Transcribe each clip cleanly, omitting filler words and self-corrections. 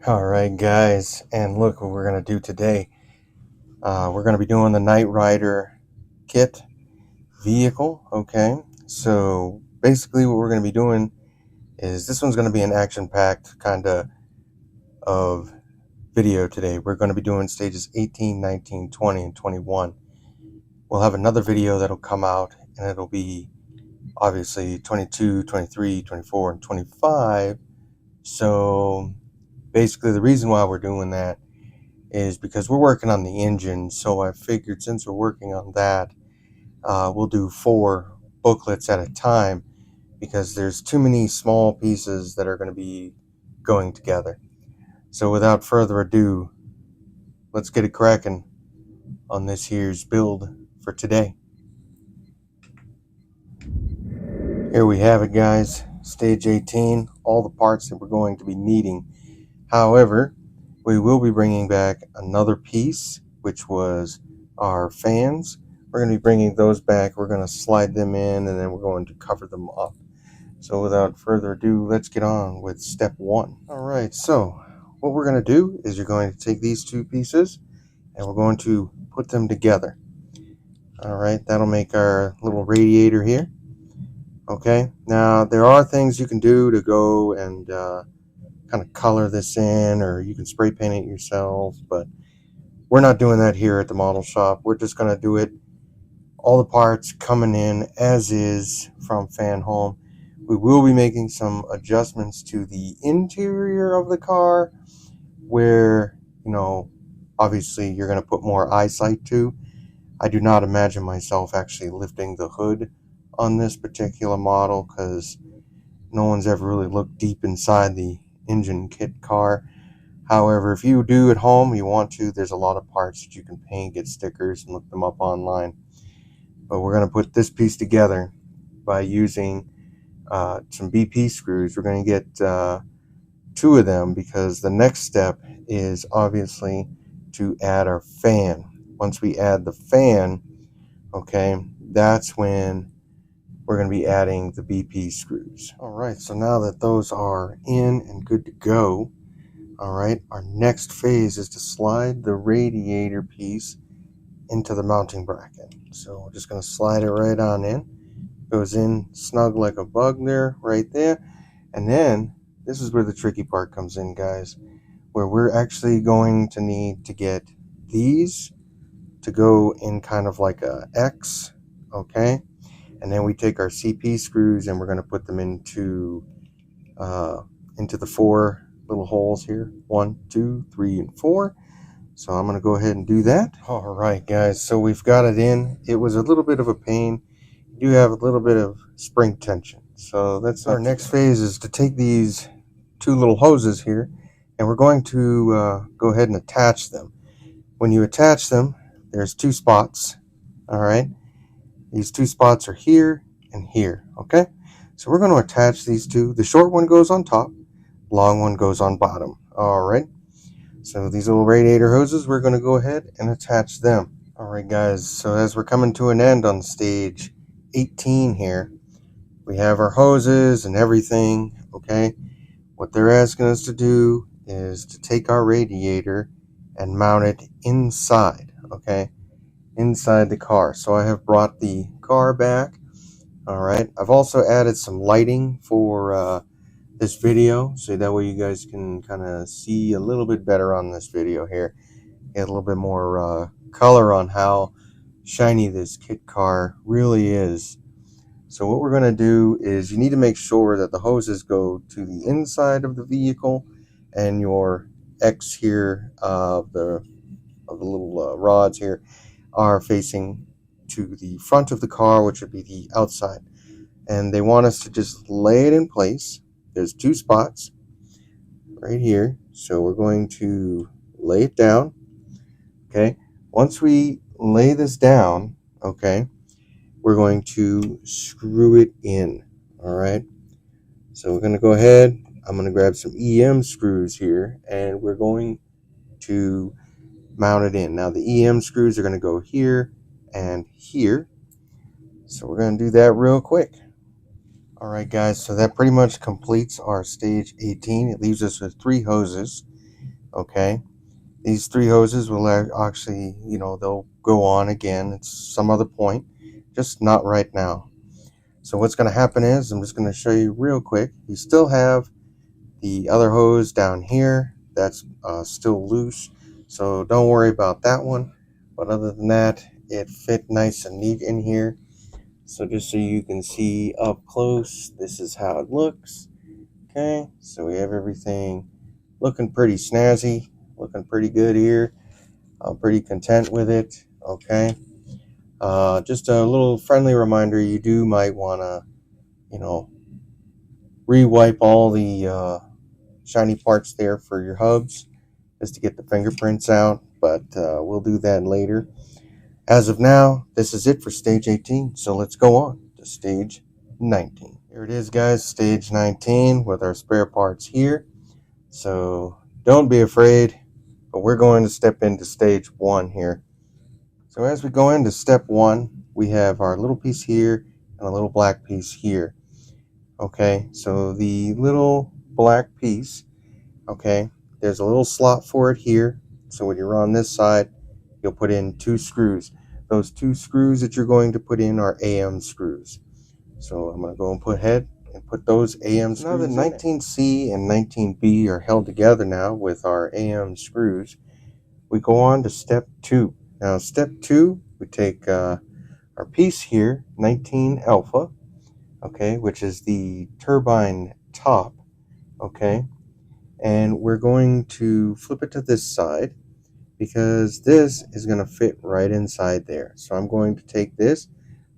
All right, guys, and look what we're going to do today. We're going to be doing the knightrider KITT vehicle. Okay, so basically what we're going to be doing is this one's going to be an action-packed kind of video today. We're going to be doing stages 18, 19, 20, and 21. We'll have another video that'll come out, and it'll be obviously 22, 23, 24, and 25. So basically the reason why we're doing that is because we're working on the engine. So I figured since we're working on that, we'll do 4 booklets at a time because there's too many small pieces that are going to be going together. So without further ado, let's get it cracking on this here's build for today. Here we have it, guys. Stage 18, all the parts that we're going to be needing. However, we will be bringing back another piece, which was our fans. We're going to be bringing those back. We're going to slide them in, and then we're going to cover them up. So without further ado, let's get on with step 1. All right, so what we're going to do is you're going to take these 2 pieces, and we're going to put them together. All right, that'll make our little radiator here. Okay, now there are things you can do to go and kind of color this in, or you can spray paint it yourself, but we're not doing that here at the model shop. We're just going to do it all the parts coming in as is from Fan Home. We will be making some adjustments to the interior of the car where, obviously you're going to put more eyesight to. I do not imagine myself actually lifting the hood on this particular model because no one's ever really looked deep inside the engine kit car. However, if you do at home, you want to, there's a lot of parts that you can paint, get stickers, and look them up online. But we're going to put this piece together by using some BP screws. We're going to get 2 of them because the next step is obviously to add our fan. Once we add the fan, okay, that's when we're going to be adding the BP screws. All right, so now that those are in and good to go, all right, our next phase is to slide the radiator piece into the mounting bracket. So we're just going to slide it right on in. Goes in snug like a bug there, right there. And then this is where the tricky part comes in, guys, where we're actually going to need to get these to go in kind of like a X, okay? And then we take our CP screws and we're going to put them into the 4 little holes here. 1, 2, 3, and 4. So I'm going to go ahead and do that. All right, guys, so we've got it in. It was a little bit of a pain. You do have a little bit of spring tension. So that's our next phase, is to take these 2 little hoses here, and we're going to go ahead and attach them. When you attach them, there's 2 spots. All right, these 2 spots are here and here. Okay, so we're going to attach these 2. The short one goes on top, long one goes on bottom. All right, so these little radiator hoses, we're going to go ahead and attach them. All right, guys, so as we're coming to an end on stage 18 here, we have our hoses and everything. Okay, what they're asking us to do is to take our radiator and mount it inside, okay, inside the car. So I have brought the car back. All right, I've also added some lighting for this video, so that way you guys can kind of see a little bit better on this video here, get a little bit more color on how shiny this kit car really is. So what we're going to do is you need to make sure that the hoses go to the inside of the vehicle, and your X here of the little rods here are facing to the front of the car, which would be the outside. And they want us to just lay it in place. There's 2 spots right here, so we're going to lay it down. Okay, once we lay this down, okay, we're going to screw it in. All right, so we're going to go ahead, I'm going to grab some EM screws here, and we're going to mount it in. Now the EM screws are going to go here and here, so we're going to do that real quick. All right, guys, so that pretty much completes our stage 18. It leaves us with 3 hoses, Okay, these three hoses will actually, they'll go on again at some other point, just not right now. So what's going to happen is, I'm just going to show you real quick. You still have the other hose down here that's still loose, so don't worry about that one. But other than that, it fit nice and neat in here. So just so you can see up close, this is how it looks. Okay, so we have everything looking pretty snazzy, looking pretty good here. I'm pretty content with it. Okay, just a little friendly reminder, you might want to, you know, re-wipe all the shiny parts there for your hubs just to get the fingerprints out, but we'll do that later. As of now, this is it for stage 18, so let's go on to stage 19. Here it is, guys, stage 19 with our spare parts here. So don't be afraid, but we're going to step into stage 1 here. So as we go into step 1, we have our little piece here and a little black piece here. Okay, so the little black piece, okay, there's a little slot for it here. So when you're on this side, you'll put in 2 screws. Those 2 screws that you're going to put in are AM screws. So I'm going to go and put those AM screws. Now that 19C and 19B are held together now with our AM screws, we go on to step 2. Now step 2, we take our piece here, 19 alpha, okay, which is the turbine top, okay, and we're going to flip it to this side because this is going to fit right inside there. So I'm going to take this,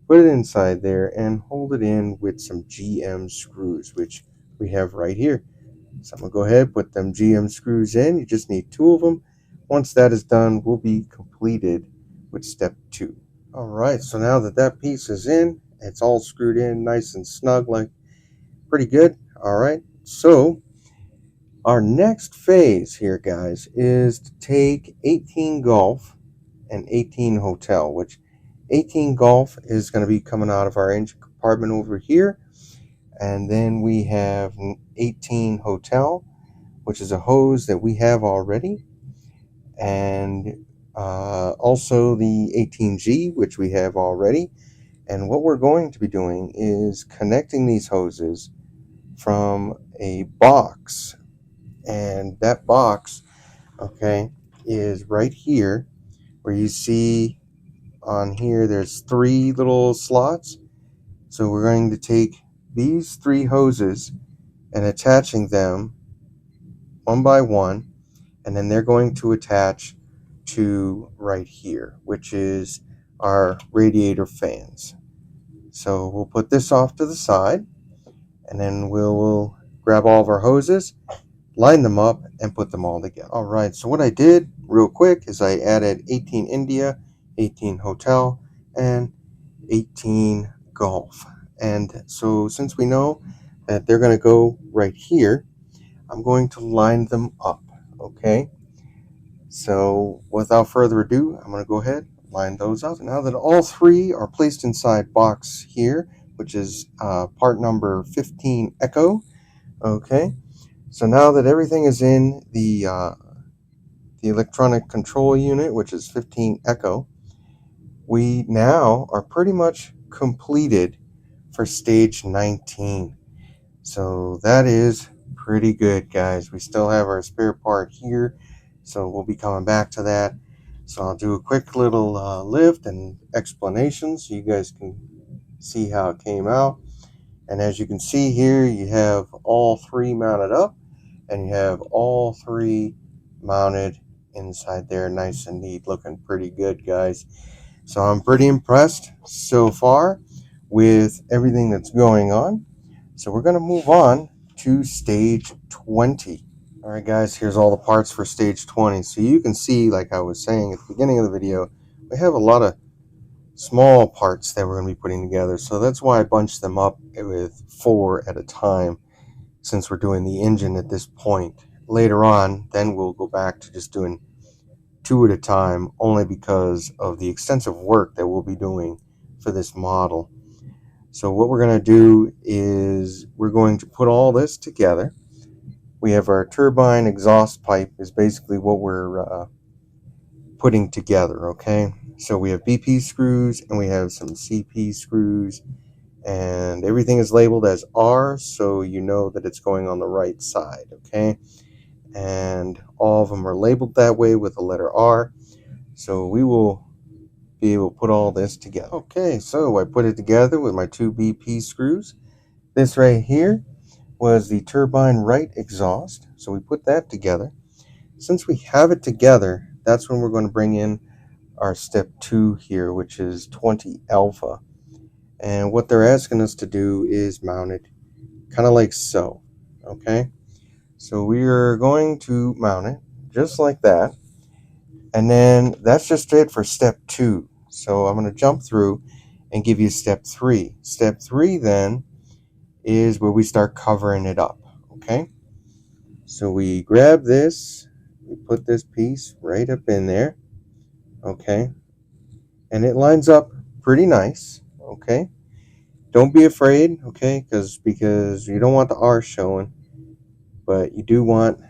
put it inside there, and hold it in with some GM screws, which we have right here. So I'm going to go ahead, put them GM screws in. You just need 2 of them. Once that is done, we'll be completed with step 2. All right, so now that that piece is in, it's all screwed in nice and snug, like pretty good. All right, so our next phase here, guys, is to take 18 Golf and 18 Hotel, which 18 Golf is going to be coming out of our engine compartment over here. And then we have 18 Hotel, which is a hose that we have already. And also the 18G, which we have already. And what we're going to be doing is connecting these hoses from a box. And that box, okay, is right here where you see on here there's 3 little slots. So we're going to take these 3 hoses and attaching them one by one, and then they're going to attach to right here, which is our radiator fans. So we'll put this off to the side, and then we'll grab all of our hoses, line them up, and put them all together. All right, so what I did real quick is I added 18 India, 18 Hotel, and 18 Golf. And so since we know that they're going to go right here, I'm going to line them up, okay? So without further ado, I'm going to go ahead and line those up. So now that all 3 are placed inside box here, which is part number 15 Echo, okay? So now that everything is in the electronic control unit, which is 15 Echo, we now are pretty much completed for stage 19. So that is pretty good, guys. We still have our spare part here, so we'll be coming back to that. So I'll do a quick little lift and explanation so you guys can see how it came out. And as you can see here, you have all 3 mounted up, and you have all 3 mounted inside there, nice and neat, looking pretty good, guys. So I'm pretty impressed so far with everything that's going on. So we're going to move on to stage 20. All right, guys, here's all the parts for stage 20. So you can see, like I was saying at the beginning of the video, we have a lot of small parts that we're going to be putting together. So that's why I bunched them up with 4 at a time, since we're doing the engine at this point. Later on, then we'll go back to just doing 2 at a time, only because of the extensive work that we'll be doing for this model. So what we're going to do is we're going to put all this together. we have our turbine exhaust pipe is basically what we're putting together, okay? So we have BP screws and we have some CP screws, and everything is labeled as R, so you know that it's going on the right side, okay? And all of them are labeled that way with the letter R, so we will be able to put all this together. Okay, so I put it together with my two BP screws. This right here was the turbine right exhaust, so we put that together. Since we have it together, that's when we're going to bring in our step 2 here, which is 20 alpha. And what they're asking us to do is mount it kind of like so, okay? So we are going to mount it just like that. And then that's just it for step 2. So I'm going to jump through and give you step 3. Step 3 then is where we start covering it up, okay? So we grab this, we put this piece right up in there, okay? And it lines up pretty nice, okay? Don't be afraid, okay? Because you don't want the R showing, but you do want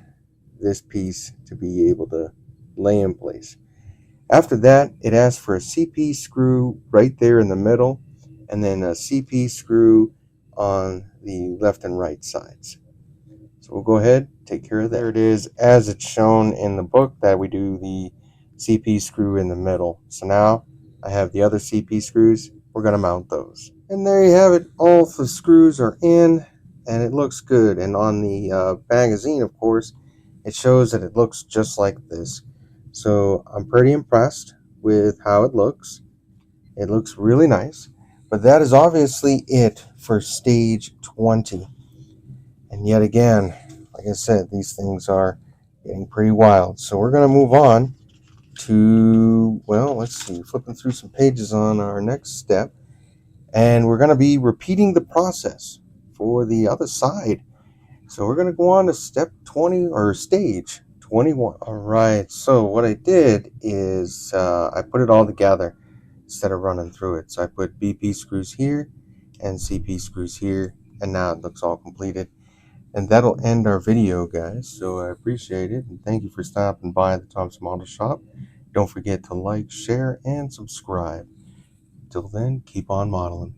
this piece to be able to lay in place. After that, it asks for a CP screw right there in the middle, and then a CP screw on the left and right sides. So we'll go ahead, take care of that. There it is, as it's shown in the book, that we do the CP screw in the middle. So now I have the other CP screws. We're going to mount those. And there you have it. All the screws are in, and it looks good. And on the magazine, of course, it shows that it looks just like this. So I'm pretty impressed with how it looks. It looks really nice. But that is obviously it for stage 20. And yet again, like I said, these things are getting pretty wild. So we're going to move on to, well, let's see, flipping through some pages on our next step. And we're going to be repeating the process for the other side. So we're going to go on to step 20 or stage 21. All right. So what I did is I put it all together instead of running through it. So I put BP screws here and CP screws here. And now it looks all completed. And that'll end our video, guys. So I appreciate it. And thank you for stopping by the Thompson Model Shop. Don't forget to like, share, and subscribe. Till then, keep on modeling.